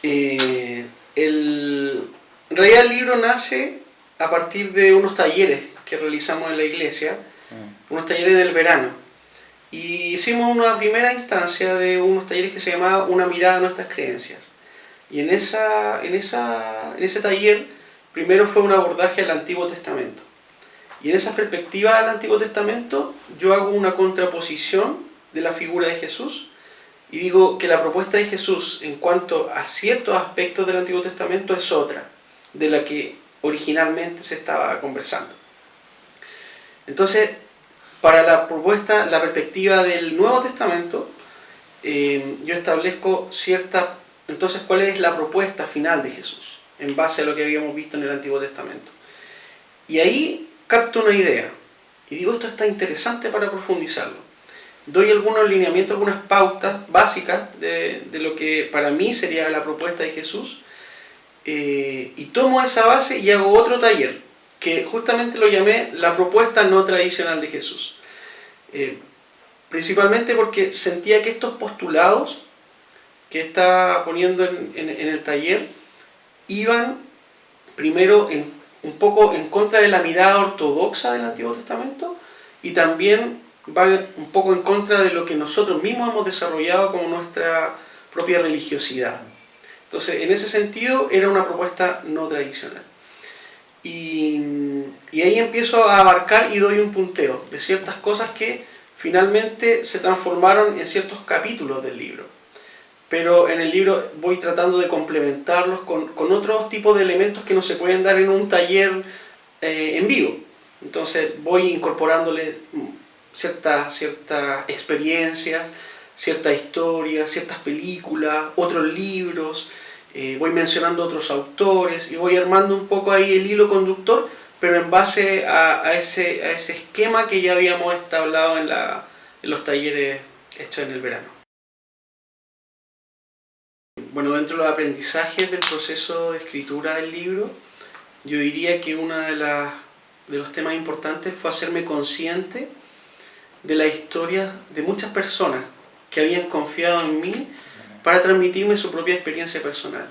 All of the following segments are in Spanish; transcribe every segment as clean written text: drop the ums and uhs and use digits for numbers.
En realidad el libro nace a partir de unos talleres que realizamos en la iglesia, unos talleres en el verano. Y hicimos una primera instancia de unos talleres que se llamaba Una mirada a nuestras creencias. Y en ese taller primero fue un abordaje al Antiguo Testamento. Y en esa perspectiva del Antiguo Testamento yo hago una contraposición de la figura de Jesús y digo que la propuesta de Jesús en cuanto a ciertos aspectos del Antiguo Testamento es otra de la que originalmente se estaba conversando. Entonces, para la propuesta, la perspectiva del Nuevo Testamento, yo establezco entonces, ¿cuál es la propuesta final de Jesús? En base a lo que habíamos visto en el Antiguo Testamento. Y ahí capto una idea. Y digo, esto está interesante para profundizarlo. Doy algunos lineamientos, algunas pautas básicas de lo que para mí sería la propuesta de Jesús. Y tomo esa base y hago otro taller, que justamente lo llamé la propuesta no tradicional de Jesús. Principalmente porque sentía que estos postulados que estaba poniendo en el taller iban primero un poco en contra de la mirada ortodoxa del Antiguo Testamento y también van un poco en contra de lo que nosotros mismos hemos desarrollado como nuestra propia religiosidad. Entonces, en ese sentido, era una propuesta no tradicional. Y ahí empiezo a abarcar y doy un punteo de ciertas cosas que finalmente se transformaron en ciertos capítulos del libro. Pero en el libro voy tratando de complementarlos con otros tipos de elementos que no se pueden dar en un taller en vivo. Entonces voy incorporándole ciertas experiencias, ciertas historias, ciertas películas, otros libros, voy mencionando otros autores y voy armando un poco ahí el hilo conductor, pero en base a ese esquema que ya habíamos establecido en los talleres hechos en el verano. Bueno, dentro de los aprendizajes del proceso de escritura del libro, yo diría que uno de los temas importantes fue hacerme consciente de la historia de muchas personas que habían confiado en mí para transmitirme su propia experiencia personal.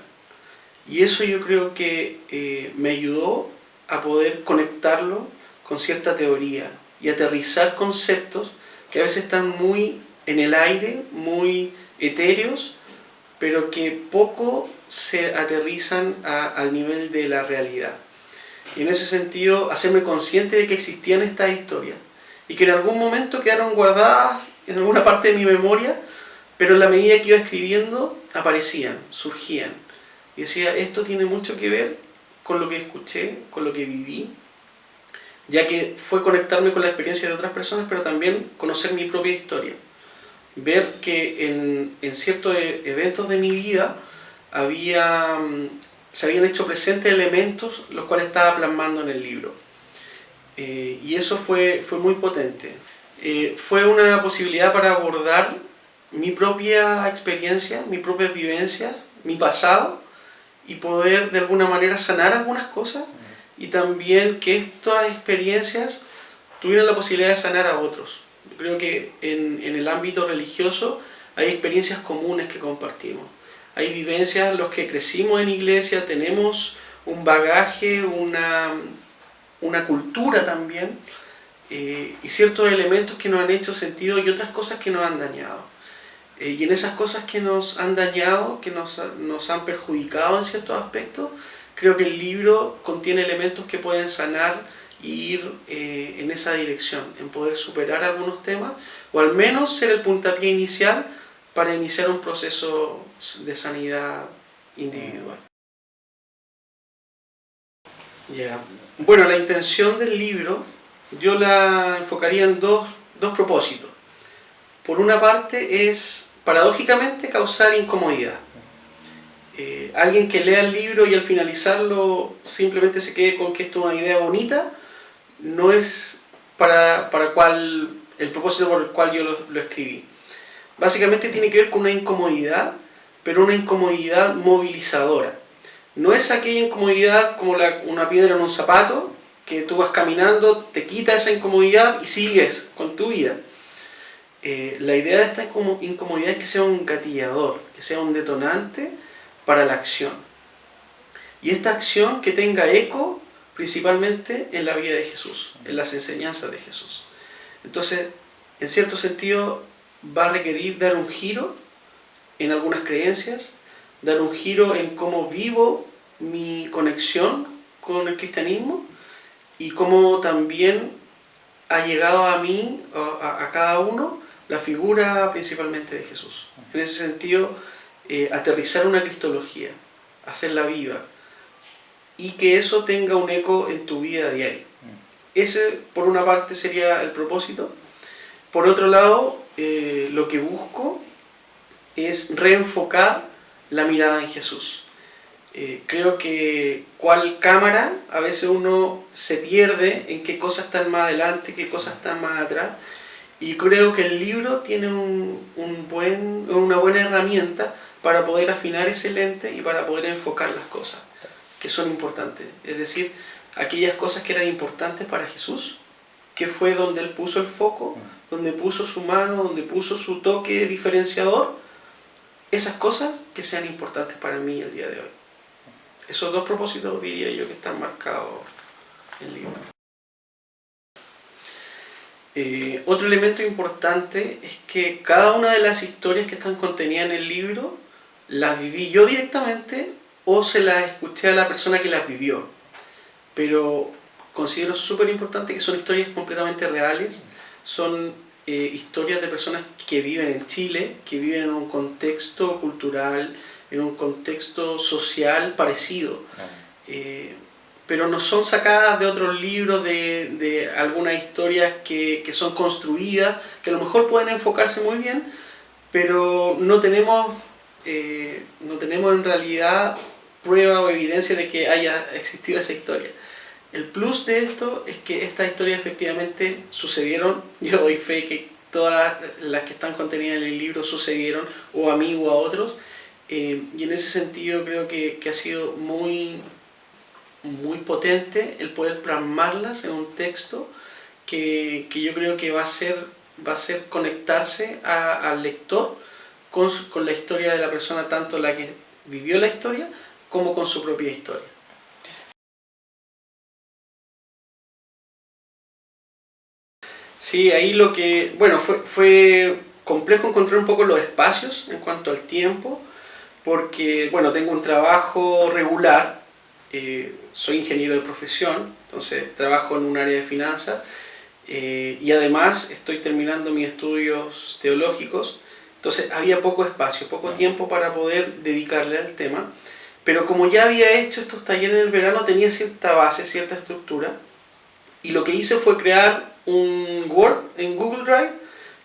Y eso yo creo que me ayudó a poder conectarlo con cierta teoría y aterrizar conceptos que a veces están muy en el aire, muy etéreos, pero que poco se aterrizan al nivel de la realidad. Y en ese sentido, hacerme consciente de que existían estas historias y que en algún momento quedaron guardadas en alguna parte de mi memoria, pero en la medida que iba escribiendo aparecían, surgían. Y decía, esto tiene mucho que ver con lo que escuché, con lo que viví, ya que fue conectarme con la experiencia de otras personas, pero también conocer mi propia historia. Ver que en ciertos eventos de mi vida se habían hecho presentes elementos los cuales estaba plasmando en el libro. Y eso fue muy potente. Fue una posibilidad para abordar mi propia experiencia, mis propias vivencias, mi pasado, y poder de alguna manera sanar algunas cosas, y también que estas experiencias tuvieran la posibilidad de sanar a otros. Yo creo que en el ámbito religioso hay experiencias comunes que compartimos. Hay vivencias, los que crecimos en iglesia, tenemos un bagaje, una cultura también, y ciertos elementos que nos han hecho sentido y otras cosas que nos han dañado. Y en esas cosas que nos han dañado, que nos han perjudicado en ciertos aspectos, creo que el libro contiene elementos que pueden sanar e ir en esa dirección, en poder superar algunos temas, o al menos ser el puntapié inicial para iniciar un proceso de sanidad individual. Bueno, la intención del libro yo la enfocaría en dos propósitos. Por una parte es, paradójicamente, causar incomodidad. Alguien que lea el libro y al finalizarlo simplemente se quede con que esto es una idea bonita, no es para el propósito por el cual yo lo escribí. Básicamente tiene que ver con una incomodidad, pero una incomodidad movilizadora. No es aquella incomodidad como una piedra en un zapato, que tú vas caminando, te quita esa incomodidad y sigues con tu vida. La idea de esta incomodidad es que sea un gatillador, que sea un detonante para la acción. Y esta acción que tenga eco principalmente en la vida de Jesús, en las enseñanzas de Jesús. Entonces, en cierto sentido, va a requerir dar un giro en algunas creencias, dar un giro en cómo vivo mi conexión con el cristianismo y cómo también ha llegado a mí, a cada uno, la figura principalmente de Jesús. En ese sentido, aterrizar una cristología, hacerla viva y que eso tenga un eco en tu vida diaria. Ese, por una parte, sería el propósito. Por otro lado, lo que busco es reenfocar la mirada en Jesús. Creo que cual cámara, a veces uno se pierde en qué cosas están más adelante, qué cosas están más atrás, y creo que el libro tiene una buena herramienta para poder afinar ese lente y para poder enfocar las cosas que son importantes. Es decir, aquellas cosas que eran importantes para Jesús, que fue donde Él puso el foco, donde puso su mano, donde puso su toque diferenciador, esas cosas que sean importantes para mí el día de hoy. Esos dos propósitos diría yo que están marcados en el libro. Otro elemento importante es que cada una de las historias que están contenidas en el libro las viví yo directamente o se las escuché a la persona que las vivió. Pero considero súper importante que son historias completamente reales, son historias de personas que viven en Chile, que viven en un contexto cultural, en un contexto social parecido. Pero no son sacadas de otros libros, de algunas historias que son construidas, que a lo mejor pueden enfocarse muy bien, pero no tenemos en realidad prueba o evidencia de que haya existido esa historia. El plus de esto es que estas historias efectivamente sucedieron. Yo doy fe que todas las que están contenidas en el libro sucedieron, o a mí o a otros, y en ese sentido creo que ha sido muy, muy potente el poder plasmarlas en un texto que yo creo que va a ser conectarse al lector con la historia de la persona, tanto la que vivió la historia como con su propia historia. Sí, ahí lo que, bueno, fue complejo encontrar un poco los espacios en cuanto al tiempo, porque, bueno, tengo un trabajo regular, soy ingeniero de profesión, entonces trabajo en un área de finanzas, y además estoy terminando mis estudios teológicos, entonces había poco espacio, poco tiempo para poder dedicarle al tema, pero como ya había hecho estos talleres en el verano, tenía cierta base, cierta estructura, y lo que hice fue crear un Word en Google Drive.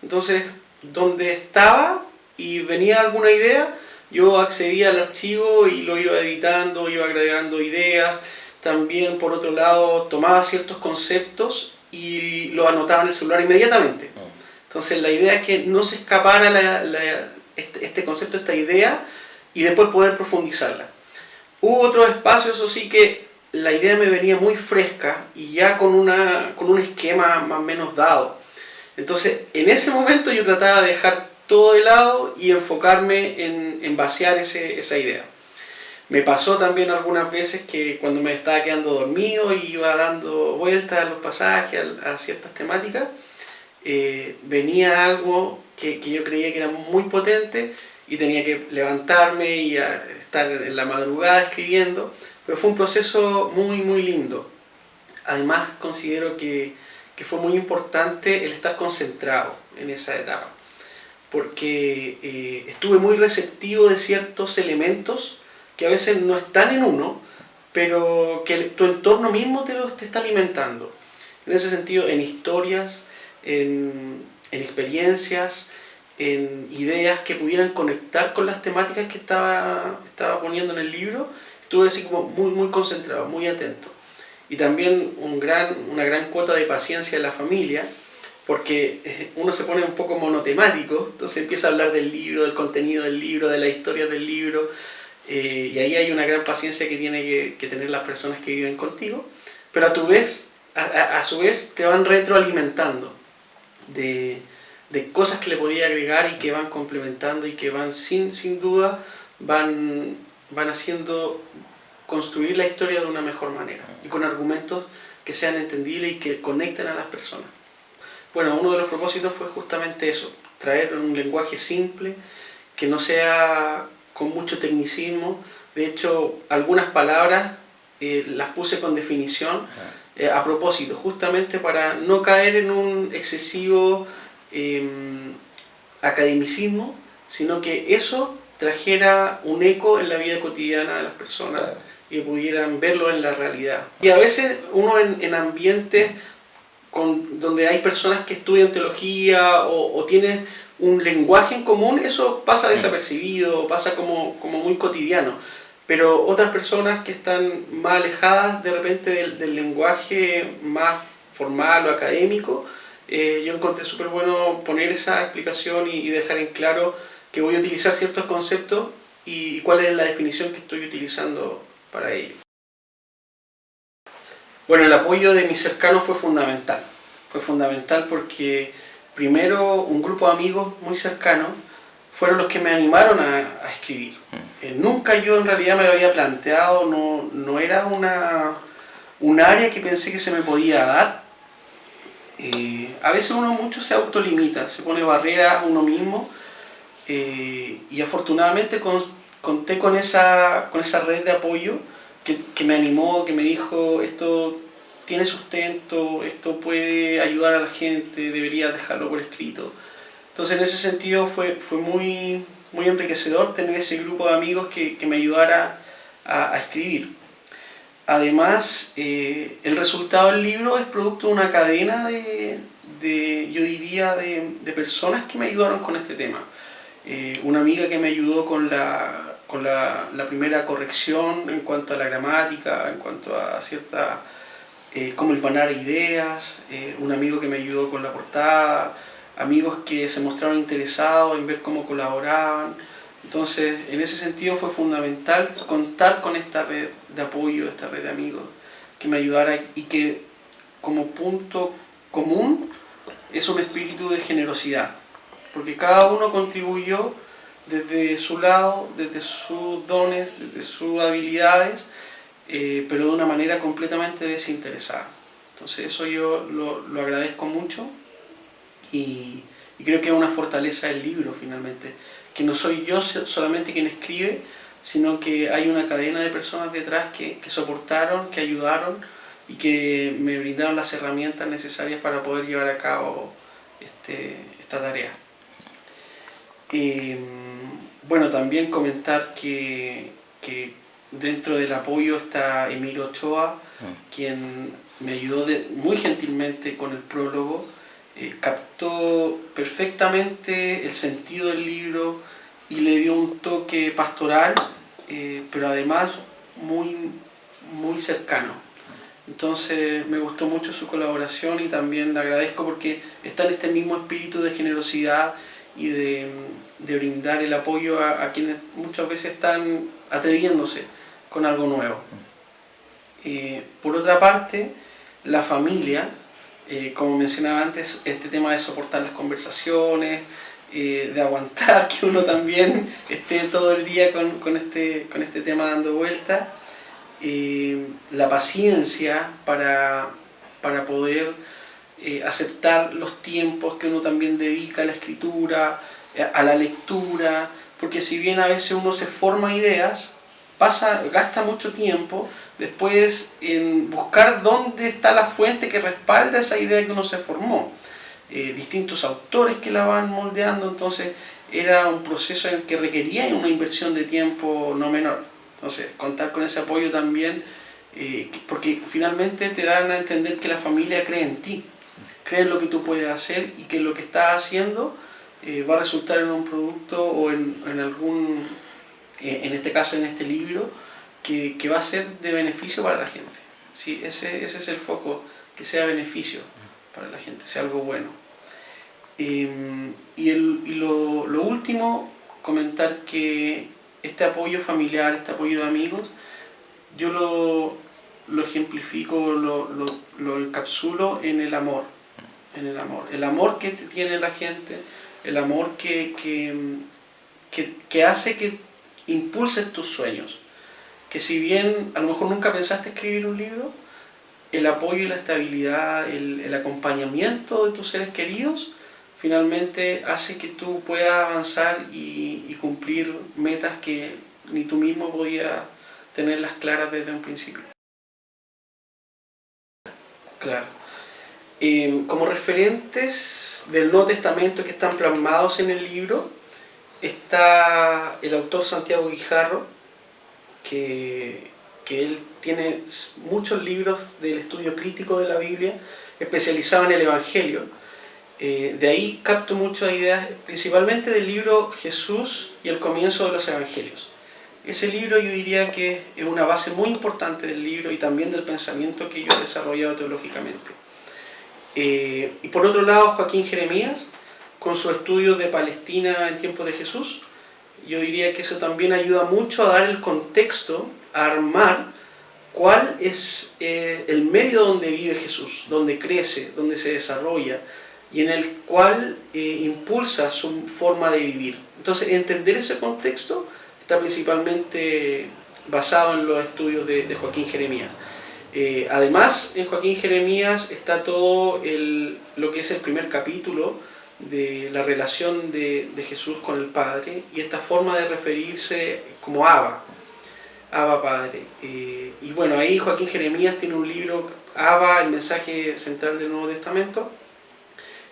Entonces, donde estaba y venía alguna idea, yo accedía al archivo y lo iba editando, iba agregando ideas. También, por otro lado, tomaba ciertos conceptos y los anotaba en el celular inmediatamente. Entonces, la idea es que no se escapara este concepto, esta idea, y después poder profundizarla. Hubo otros espacios, eso sí, que la idea me venía muy fresca y ya con un esquema más o menos dado. Entonces, en ese momento yo trataba de dejar todo de lado y enfocarme en vaciar esa idea. Me pasó también algunas veces que cuando me estaba quedando dormido y iba dando vueltas a los pasajes, a ciertas temáticas, venía algo que yo creía que era muy potente y tenía que levantarme y estar en la madrugada escribiendo. Pero fue un proceso muy, muy lindo. Además, considero que fue muy importante el estar concentrado en esa etapa, porque estuve muy receptivo de ciertos elementos que a veces no están en uno, pero que tu entorno mismo te está alimentando. En ese sentido, en historias, en experiencias, en ideas que pudieran conectar con las temáticas que estaba poniendo en el libro, estuve así como muy, muy concentrado, muy atento. Y también una gran cuota de paciencia en la familia, porque uno se pone un poco monotemático, entonces empieza a hablar del libro, del contenido del libro, de la historia del libro, y ahí hay una gran paciencia que tienen que tener las personas que viven contigo, pero a su vez te van retroalimentando de cosas que le podría agregar y que van complementando y que van sin duda van van haciendo construir la historia de una mejor manera y con argumentos que sean entendibles y que conecten a las personas. Bueno, uno de los propósitos fue justamente eso, traer un lenguaje simple, que no sea con mucho tecnicismo. De hecho, algunas palabras las puse con definición a propósito, justamente para no caer en un excesivo academicismo, sino que eso trajera un eco en la vida cotidiana de las personas, claro, y pudieran verlo en la realidad. Y a veces uno en ambientes donde hay personas que estudian teología o tienen un lenguaje en común, eso pasa desapercibido, pasa como muy cotidiano. Pero otras personas que están más alejadas de repente del lenguaje más formal o académico, yo encontré súper bueno poner esa explicación y dejar en claro que voy a utilizar ciertos conceptos y cuál es la definición que estoy utilizando para ello. Bueno, el apoyo de mis cercanos fue fundamental. Fue fundamental porque primero un grupo de amigos muy cercanos fueron los que me animaron a escribir. Nunca yo en realidad me lo había planteado, no era un área que pensé que se me podía dar. A veces uno mucho se autolimita, se pone barreras a uno mismo, y afortunadamente conté con esa red de apoyo que me animó, que me dijo: esto tiene sustento, esto puede ayudar a la gente, deberías dejarlo por escrito. Entonces en ese sentido fue muy enriquecedor tener ese grupo de amigos que me ayudara a escribir. Además, el resultado del libro es producto de una cadena yo diría, de personas que me ayudaron con este tema. Una amiga que me ayudó con la primera corrección en cuanto a la gramática, en cuanto a cierta cómo hilvanar ideas, un amigo que me ayudó con la portada, amigos que se mostraron interesados en ver cómo colaboraban. Entonces, en ese sentido fue fundamental contar con esta red de apoyo, esta red de amigos que me ayudara y que como punto común es un espíritu de generosidad, porque cada uno contribuyó desde su lado, desde sus dones, desde sus habilidades, pero de una manera completamente desinteresada. Entonces eso yo lo agradezco mucho y creo que es una fortaleza del libro finalmente, que no soy yo solamente quien escribe, sino que hay una cadena de personas detrás que soportaron, que ayudaron y que me brindaron las herramientas necesarias para poder llevar a cabo esta tarea. Bueno, también comentar que dentro del apoyo está Emilio Ochoa, quien me ayudó muy gentilmente con el prólogo, captó perfectamente el sentido del libro y le dio un toque pastoral, pero además muy cercano. Entonces me gustó mucho su colaboración y también le agradezco porque está en este mismo espíritu de generosidad y de brindar el apoyo a quienes muchas veces están atreviéndose con algo nuevo. Por otra parte, la familia, como mencionaba antes, este tema de soportar las conversaciones, de aguantar que uno también esté todo el día con este tema dando vueltas, la paciencia para poder aceptar los tiempos que uno también dedica a la escritura, a la lectura, porque si bien a veces uno se forma ideas, gasta mucho tiempo después en buscar dónde está la fuente que respalda esa idea que uno se formó. Distintos autores que la van moldeando, entonces era un proceso en el que requería una inversión de tiempo no menor. Entonces, contar con ese apoyo también, porque finalmente te dan a entender que la familia cree en ti, cree en lo que tú puedes hacer y que lo que estás haciendo va a resultar en un producto o en algún, en este caso en este libro, que va a ser de beneficio para la gente. Sí, ese es el foco, que sea beneficio para la gente, sea algo bueno. Lo último, comentar que este apoyo familiar, este apoyo de amigos, yo lo ejemplifico, lo encapsulo en el amor. El amor que tiene la gente, el amor que hace que impulses tus sueños. Que si bien a lo mejor nunca pensaste escribir un libro, el apoyo y la estabilidad, el acompañamiento de tus seres queridos, finalmente hace que tú puedas avanzar y cumplir metas que ni tú mismo podías tenerlas claras desde un principio. Claro. Como referentes del Nuevo Testamento que están plasmados en el libro, está el autor Santiago Guijarro, que él tiene muchos libros del estudio crítico de la Biblia, especializado en el Evangelio. De ahí capto muchas ideas, principalmente del libro Jesús y el comienzo de los Evangelios. Ese libro yo diría que es una base muy importante del libro y también del pensamiento que yo he desarrollado teológicamente. Y por otro lado, Joaquín Jeremías, con su estudio de Palestina en tiempos de Jesús, yo diría que eso también ayuda mucho a dar el contexto, a armar cuál es el medio donde vive Jesús, donde crece, donde se desarrolla y en el cual impulsa su forma de vivir. Entonces, entender ese contexto está principalmente basado en los estudios de Joaquín Jeremías. Además, en Joaquín Jeremías está todo lo que es el primer capítulo de la relación de Jesús con el Padre y esta forma de referirse como Abba Padre. Y bueno, ahí Joaquín Jeremías tiene un libro, Abba, el mensaje central del Nuevo Testamento,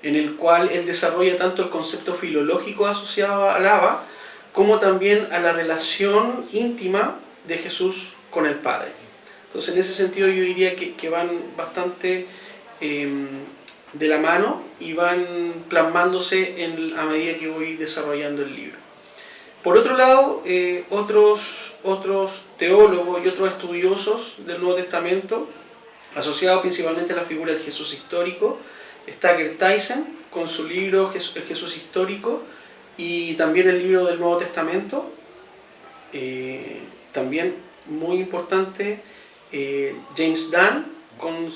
en el cual él desarrolla tanto el concepto filológico asociado al Abba, como también a la relación íntima de Jesús con el Padre. Entonces, en ese sentido yo diría que van bastante de la mano y van plasmándose a medida que voy desarrollando el libro. Por otro lado, otros teólogos y otros estudiosos del Nuevo Testamento, asociados principalmente a la figura del Jesús histórico, está Gerd Theissen con su libro El Jesús histórico y también el libro del Nuevo Testamento, también muy importante, James Dunn con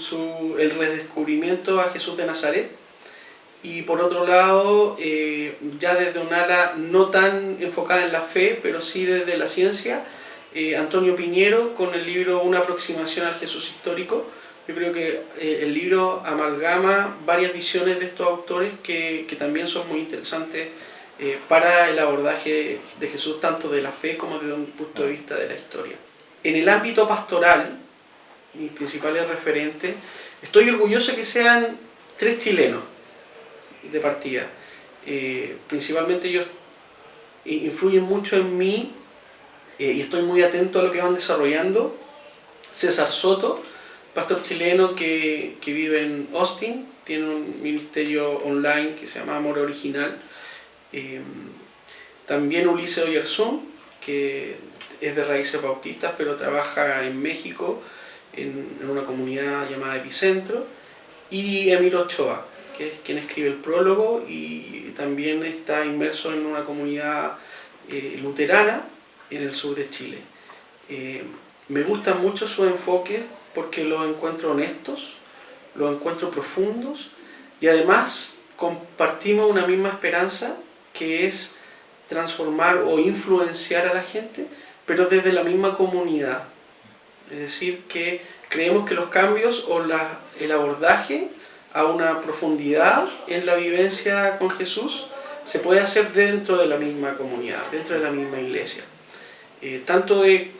el redescubrimiento a Jesús de Nazaret, y por otro lado, ya desde un ala no tan enfocada en la fe, pero sí desde la ciencia, Antonio Piñero con el libro Una aproximación al Jesús histórico. Yo creo que el libro amalgama varias visiones de estos autores que también son muy interesantes para el abordaje de Jesús, tanto de la fe como desde un punto de vista de la historia. En el ámbito pastoral, mis principales referentes, estoy orgulloso que sean 3 chilenos de partida. Principalmente ellos influyen mucho en mí y estoy muy atento a lo que van desarrollando. César Soto, pastor chileno que vive en Austin, tiene un ministerio online que se llama Amor Original. También Ulises Oyarzún, que es de raíces bautistas pero trabaja en México en una comunidad llamada Epicentro, y Emiro Ochoa, que es quien escribe el prólogo y también está inmerso en una comunidad luterana en el sur de Chile. Me gusta mucho su enfoque porque los encuentro honestos, los encuentro profundos y además compartimos una misma esperanza, que es transformar o influenciar a la gente, pero desde la misma comunidad. Es decir, que creemos que los cambios o el abordaje a una profundidad en la vivencia con Jesús se puede hacer dentro de la misma comunidad, dentro de la misma iglesia. Tanto de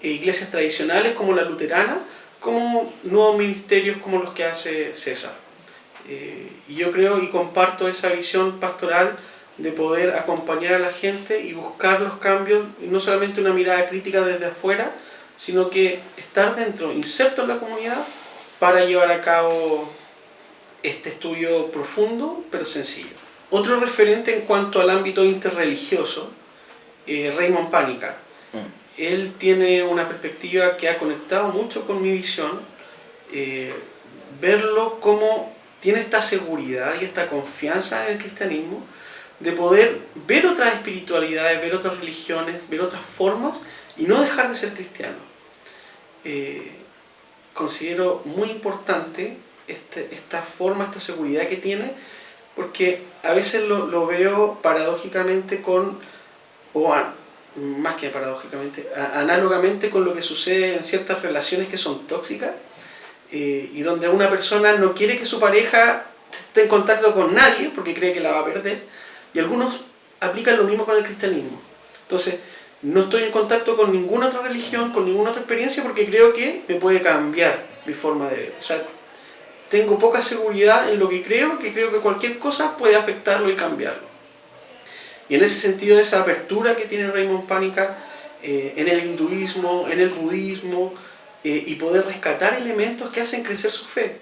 iglesias tradicionales como la luterana, como nuevos ministerios como los que hace César. Y yo creo y comparto esa visión pastoral de poder acompañar a la gente y buscar los cambios, y no solamente una mirada crítica desde afuera, sino que estar dentro, inserto en la comunidad, para llevar a cabo este estudio profundo pero sencillo. Otro referente en cuanto al ámbito interreligioso, Raymond Panikkar. Él tiene una perspectiva que ha conectado mucho con mi visión, verlo como tiene esta seguridad y esta confianza en el cristianismo de poder ver otras espiritualidades, ver otras religiones, ver otras formas y no dejar de ser cristiano. Considero muy importante esta forma, esta seguridad que tiene, porque a veces lo veo paradójicamente con más que paradójicamente, análogamente con lo que sucede en ciertas relaciones que son tóxicas, y donde una persona no quiere que su pareja esté en contacto con nadie porque cree que la va a perder, y algunos aplican lo mismo con el cristianismo. Entonces, no estoy en contacto con ninguna otra religión, con ninguna otra experiencia, porque creo que me puede cambiar mi forma de ver. O sea, tengo poca seguridad en lo que creo que cualquier cosa puede afectarlo y cambiarlo. Y en ese sentido, esa apertura que tiene Raymond Panikar en el hinduismo, en el budismo, y poder rescatar elementos que hacen crecer su fe.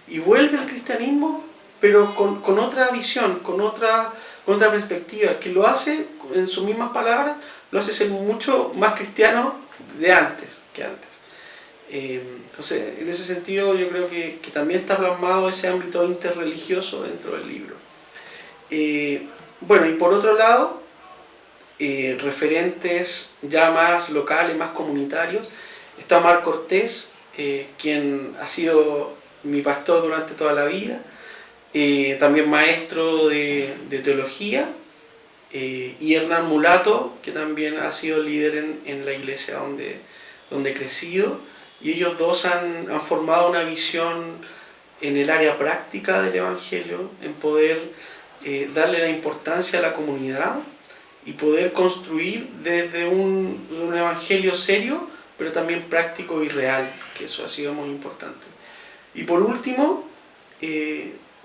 Y vuelve al cristianismo, pero con otra visión, con otra perspectiva, que lo hace, en sus mismas palabras, lo hace ser mucho más cristiano de antes que antes. Entonces, en ese sentido, yo creo que también está plasmado ese ámbito interreligioso dentro del libro. Bueno, y por otro lado, referentes ya más locales, más comunitarios, está Omar Cortés, quien ha sido mi pastor durante toda la vida, también maestro de teología, y Hernán Mulato, que también ha sido líder en la iglesia donde he crecido, y ellos dos han formado una visión en el área práctica del Evangelio, en poder darle la importancia a la comunidad y poder construir desde un Evangelio serio, pero también práctico y real, que eso ha sido muy importante. Y por último,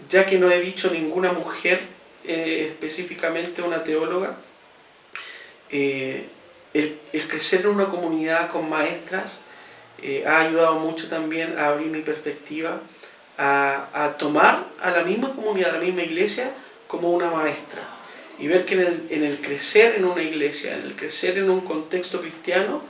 ya que no he dicho ninguna mujer, específicamente una teóloga, el crecer en una comunidad con maestras ha ayudado mucho también a abrir mi perspectiva, a tomar a la misma comunidad, a la misma iglesia, como una maestra. Y ver que en el crecer en una iglesia, en el crecer en un contexto cristiano,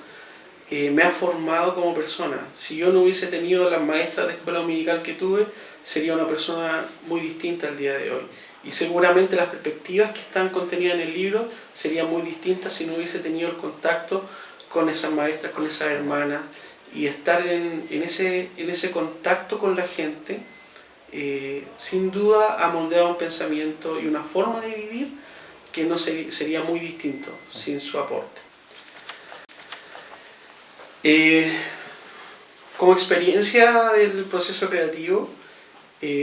me ha formado como persona. Si yo no hubiese tenido las maestras de escuela dominical que tuve, sería una persona muy distinta al día de hoy. Y seguramente las perspectivas que están contenidas en el libro serían muy distintas si no hubiese tenido el contacto con esas maestras, con esas hermanas, y estar en ese contacto con la gente, sin duda ha moldeado un pensamiento y una forma de vivir que no sería muy distinto sin su aporte. Como experiencia del proceso creativo,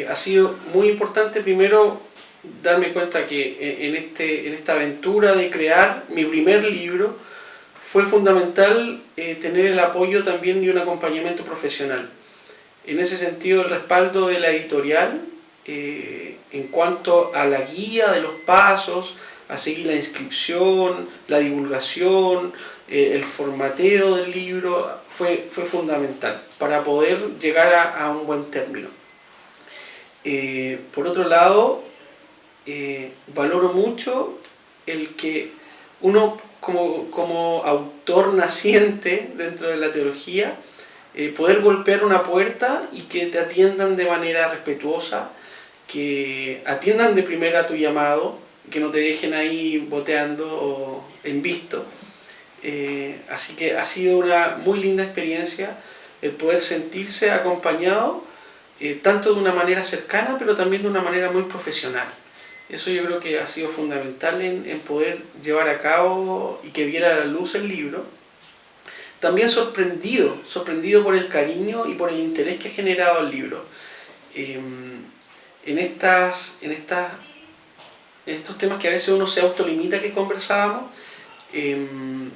ha sido muy importante primero darme cuenta que en esta aventura de crear mi primer libro fue fundamental tener el apoyo también de un acompañamiento profesional. En ese sentido, el respaldo de la editorial en cuanto a la guía de los pasos, a seguir la inscripción, la divulgación, el formateo del libro, fue fundamental para poder llegar a un buen término. Por otro lado, valoro mucho el que uno como autor naciente dentro de la teología, poder golpear una puerta y que te atiendan de manera respetuosa, que atiendan de primera tu llamado, que no te dejen ahí boteando o en visto. Así que ha sido una muy linda experiencia el poder sentirse acompañado, tanto de una manera cercana, pero también de una manera muy profesional. Eso yo creo que ha sido fundamental en poder llevar a cabo y que viera a la luz el libro. También sorprendido por el cariño y por el interés que ha generado el libro. En estos temas que a veces uno se autolimita, que conversábamos, el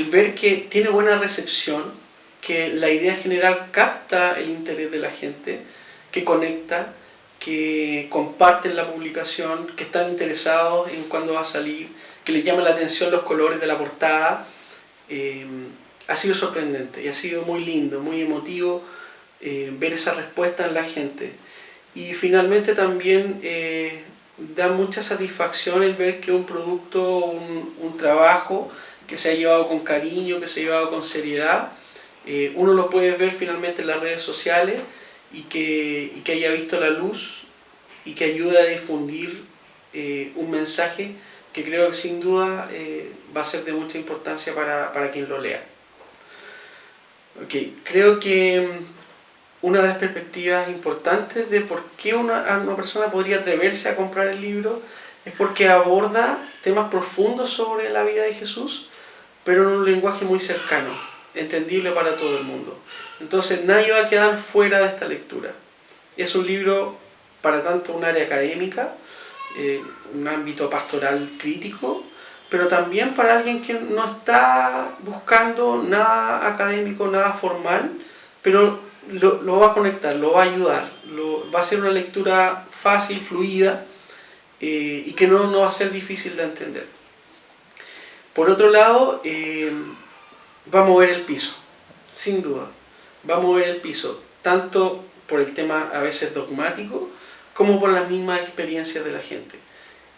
ver que tiene buena recepción, que la idea general capta el interés de la gente, que conecta, que comparten la publicación, que están interesados en cuándo va a salir, que les llama la atención los colores de la portada, ha sido sorprendente y ha sido muy lindo, muy emotivo ver esa respuesta en la gente. Y finalmente también da mucha satisfacción el ver que un producto, un trabajo que se ha llevado con cariño, que se ha llevado con seriedad, uno lo puede ver finalmente en las redes sociales y que haya visto la luz y que ayude a difundir un mensaje que creo que sin duda va a ser de mucha importancia para quien lo lea. Creo que una de las perspectivas importantes de por qué una persona podría atreverse a comprar el libro es porque aborda temas profundos sobre la vida de Jesús, pero en un lenguaje muy cercano, entendible para todo el mundo. Entonces nadie va a quedar fuera de esta lectura. Es un libro para tanto un área académica, un ámbito pastoral crítico, pero también para alguien que no está buscando nada académico, nada formal, pero lo va a conectar, lo va a ayudar, va a ser una lectura fácil, fluida, y que no va a ser difícil de entender. Por otro lado, va a mover el piso, sin duda. Va a mover el piso, tanto por el tema a veces dogmático, como por las mismas experiencias de la gente.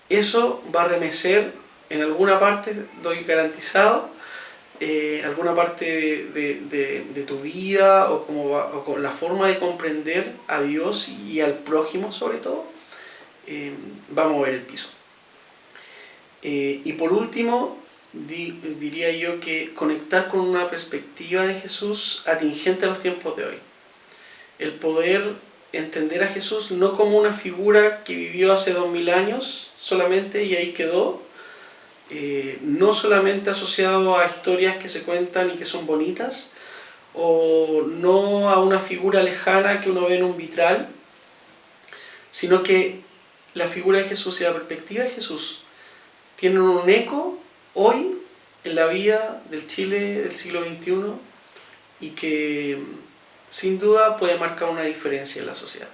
Eso va a remecer en alguna parte, doy garantizado, alguna parte de tu vida, o con la forma de comprender a Dios y al prójimo sobre todo, va a mover el piso. Y por último, diría yo que conectar con una perspectiva de Jesús atingente a los tiempos de hoy. El poder entender a Jesús no como una figura que vivió hace 2000 años solamente y ahí quedó, no solamente asociado a historias que se cuentan y que son bonitas, o no a una figura lejana que uno ve en un vitral, sino que la figura de Jesús y la perspectiva de Jesús tienen un eco hoy en la vida del Chile del siglo XXI y que sin duda puede marcar una diferencia en la sociedad.